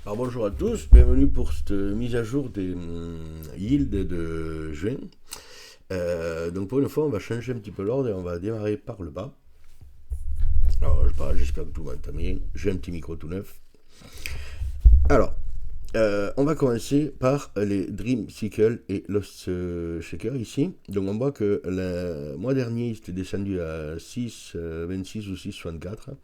Alors bonjour à tous, bienvenue pour cette mise à jour des yields de juin. Donc pour une fois on va changer un petit peu l'ordre et on va démarrer par le bas. Alors j'espère que tout va bien, j'ai un petit micro tout neuf. Alors, on va commencer par les Dream Cycle et Lost Shaker ici. Donc on voit que le mois dernier il était descendu à 6,26 ou 6,64.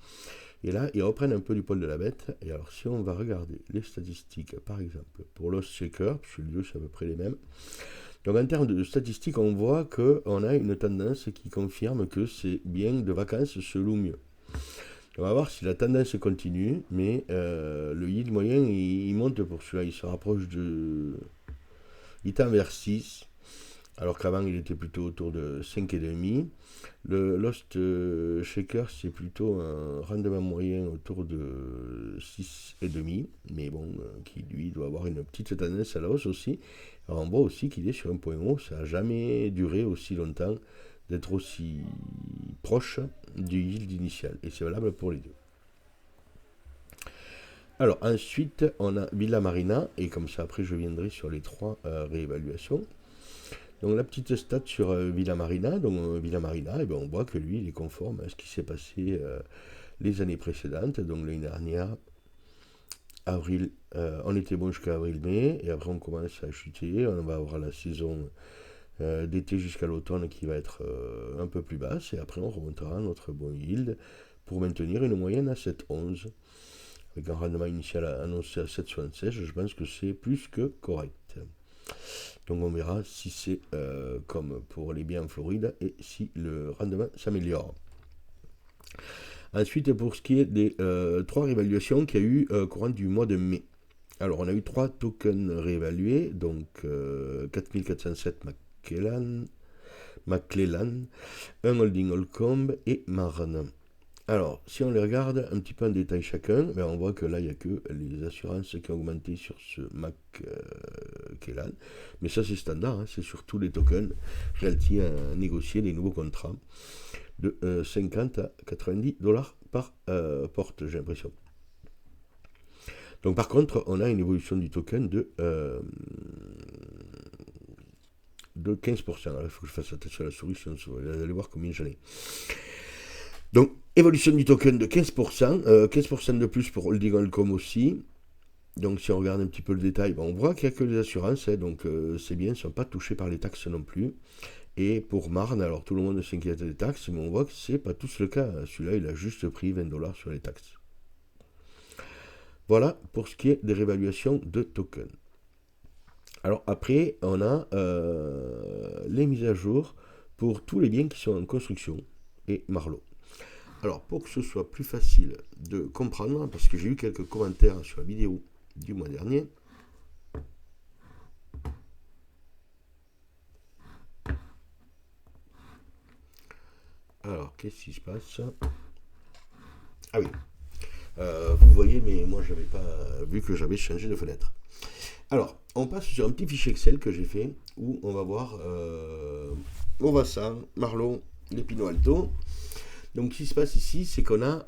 Et là, ils reprennent un peu du poil de la bête. Et alors, si on va regarder les statistiques, par exemple, pour Lost Shaker, puisque les deux, c'est à peu près les mêmes. Donc, en termes de statistiques, on voit qu'on a une tendance qui confirme que ces biens de vacances se louent mieux. On va voir si la tendance continue, mais le yield moyen, il monte pour celui-là. Il se rapproche de... Il tend vers 6, alors qu'avant, il était plutôt autour de 5,5. Le Lost Shaker, c'est plutôt un rendement moyen autour de 6,5, mais bon, qui lui doit avoir une petite tendance à la hausse aussi. Alors on voit aussi qu'il est sur un point haut, ça n'a jamais duré aussi longtemps d'être aussi proche du yield initial, et c'est valable pour les deux. Alors ensuite, on a Villa Marina, et comme ça après je viendrai sur les trois réévaluations. Donc la petite stat sur Villa Marina, Villa Marina, eh ben, on voit que lui, il est conforme à ce qui s'est passé les années précédentes. Donc l'année dernière, avril, on était bon jusqu'à avril-mai, et après on commence à chuter. On va avoir la saison d'été jusqu'à l'automne qui va être un peu plus basse, et après on remontera à notre bon yield pour maintenir une moyenne à 7,11. Avec un rendement initial annoncé à 7,76, je pense que c'est plus que correct. Donc on verra si c'est comme pour les biens en Floride et si le rendement s'améliore. Ensuite, pour ce qui est des trois réévaluations qu'il y a eu courant du mois de mai. Alors, on a eu trois tokens réévalués, donc 4407 McClellan, un Holding Holcomb et Marne. Alors, si on les regarde un petit peu en détail chacun, ben on voit que là, il n'y a que les assurances qui ont augmenté sur ce McKellan. Mais ça, c'est standard, hein, c'est sur tous les tokens. Realty a négocié des nouveaux contrats de 50 à 90 dollars par porte, j'ai l'impression. Donc, par contre, on a une évolution du token de 15%. Alors, il faut que je fasse attention à la souris, sinon vous allez voir combien j'en ai. Donc, évolution du token de 15%, 15% de plus pour Holding Holcomb aussi. Donc, si on regarde un petit peu le détail, on voit qu'il n'y a que les assurances, hein, donc ces biens ne sont pas touchés par les taxes non plus. Et pour Marne, alors tout le monde s'inquiète des taxes, mais on voit que c'est pas tous le cas. Celui-là, il a juste pris 20 dollars sur les taxes. Voilà pour ce qui est des réévaluations de tokens. Alors après, on a les mises à jour pour tous les biens qui sont en construction et Marlowe. Alors, pour que ce soit plus facile de comprendre, parce que j'ai eu quelques commentaires sur la vidéo du mois dernier. Alors, qu'est-ce qui se passe? Ah oui, vous voyez, mais moi, j'avais pas vu que j'avais changé de fenêtre. Alors, on passe sur un petit fichier Excel que j'ai fait où on va voir Ovassa, Marlowe, les Pino Alto. Donc, ce qui se passe ici, c'est qu'on a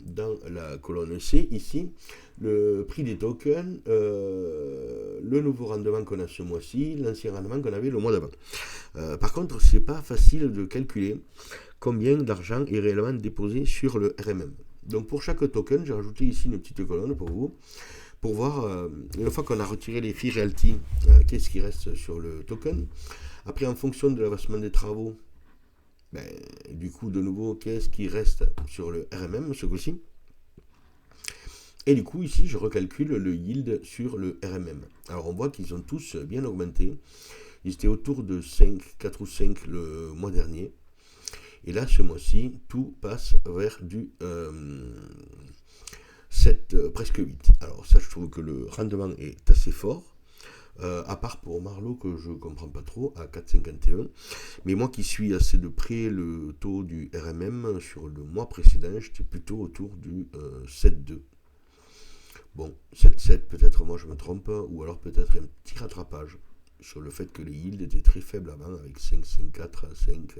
dans la colonne C, ici, le prix des tokens, le nouveau rendement qu'on a ce mois-ci, l'ancien rendement qu'on avait le mois d'avant. Par contre, c'est pas facile de calculer combien d'argent est réellement déposé sur le RMM. Donc pour chaque token, j'ai rajouté ici une petite colonne pour vous, pour voir, une fois qu'on a retiré les fees realty, qu'est-ce qui reste sur le token. Après, en fonction de l'avancement des travaux, ben, du coup, de nouveau, qu'est-ce qui reste sur le RMM ce coup-ci. Et du coup, ici, je recalcule le yield sur le RMM. Alors, on voit qu'ils ont tous bien augmenté. Ils étaient autour de 5, 4 ou 5 le mois dernier. Et là, ce mois-ci, tout passe vers du 7, presque 8. Alors ça, je trouve que le rendement est assez fort. À part pour Marlowe que je ne comprends pas trop, à 4,51. Mais moi qui suis assez de près le taux du RMM sur le mois précédent, j'étais plutôt autour du 7,2. Bon, 7,7, peut-être moi je me trompe, ou alors peut-être un petit rattrapage sur le fait que les yields étaient très faibles avant, avec 5, 5, 4, 5.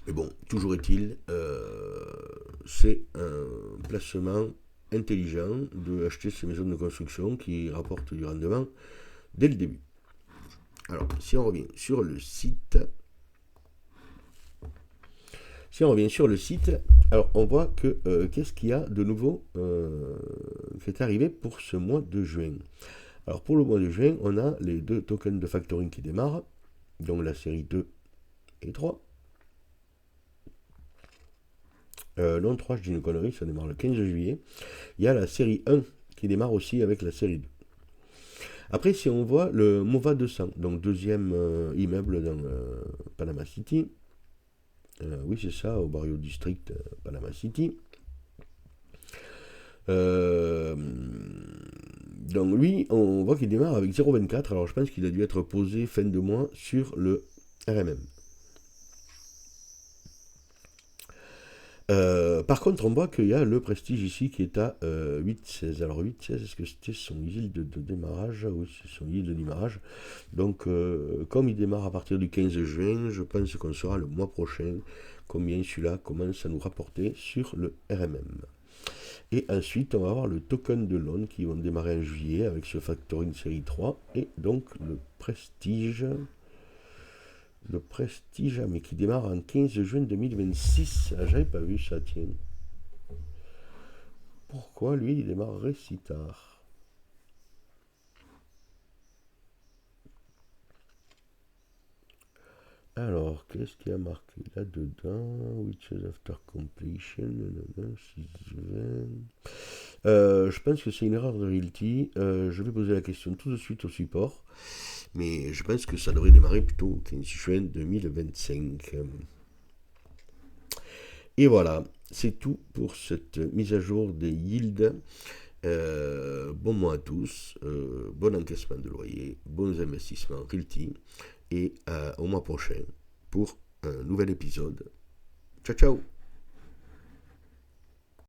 Mais bon, toujours est-il, c'est un placement intelligent d'acheter ces maisons de construction qui rapportent du rendement dès le début. Alors, si on revient sur le site, alors on voit que qu'est-ce qu'il y a de nouveau qui est arrivé pour ce mois de juin. Alors pour le mois de juin, on a les 2 tokens de factoring qui démarrent, donc la série 2 et 3. Non, 3, je dis une connerie, ça démarre le 15 juillet. Il y a la série 1 qui démarre aussi avec la série 2. Après, si on voit le MOVA 200, donc deuxième immeuble dans Panama City, oui c'est ça, au Barrio District Panama City. Donc lui, on voit qu'il démarre avec 0,24, alors je pense qu'il a dû être posé fin de mois sur le RMM. Par contre, on voit qu'il y a le Prestige ici qui est à 8,16. Alors 8,16, est-ce que c'était son yield de démarrage? Oui, c'est son yield de démarrage. Donc, comme il démarre à partir du 15 juin, je pense qu'on saura le mois prochain combien celui-là commence à nous rapporter sur le RMM. Et ensuite, on va avoir le token de loan qui vont démarrer en juillet avec ce factoring série 3 et donc le Prestige. Le Prestige, mais qui démarre en 15 juin 2026. Ah, j'avais pas vu ça, tiens. Pourquoi lui, il démarrerait si tard? Alors, qu'est-ce qu'il y a marqué là-dedans? Which is after completion. Je pense que c'est une erreur de Realty. Je vais poser la question tout de suite au support. Mais je pense que ça devrait démarrer plutôt au 15 juin 2025. Et voilà, c'est tout pour cette mise à jour des yields. Bon mois à tous, bon encaissement de loyer, bons investissements Realty. Et au mois prochain pour un nouvel épisode. Ciao ciao.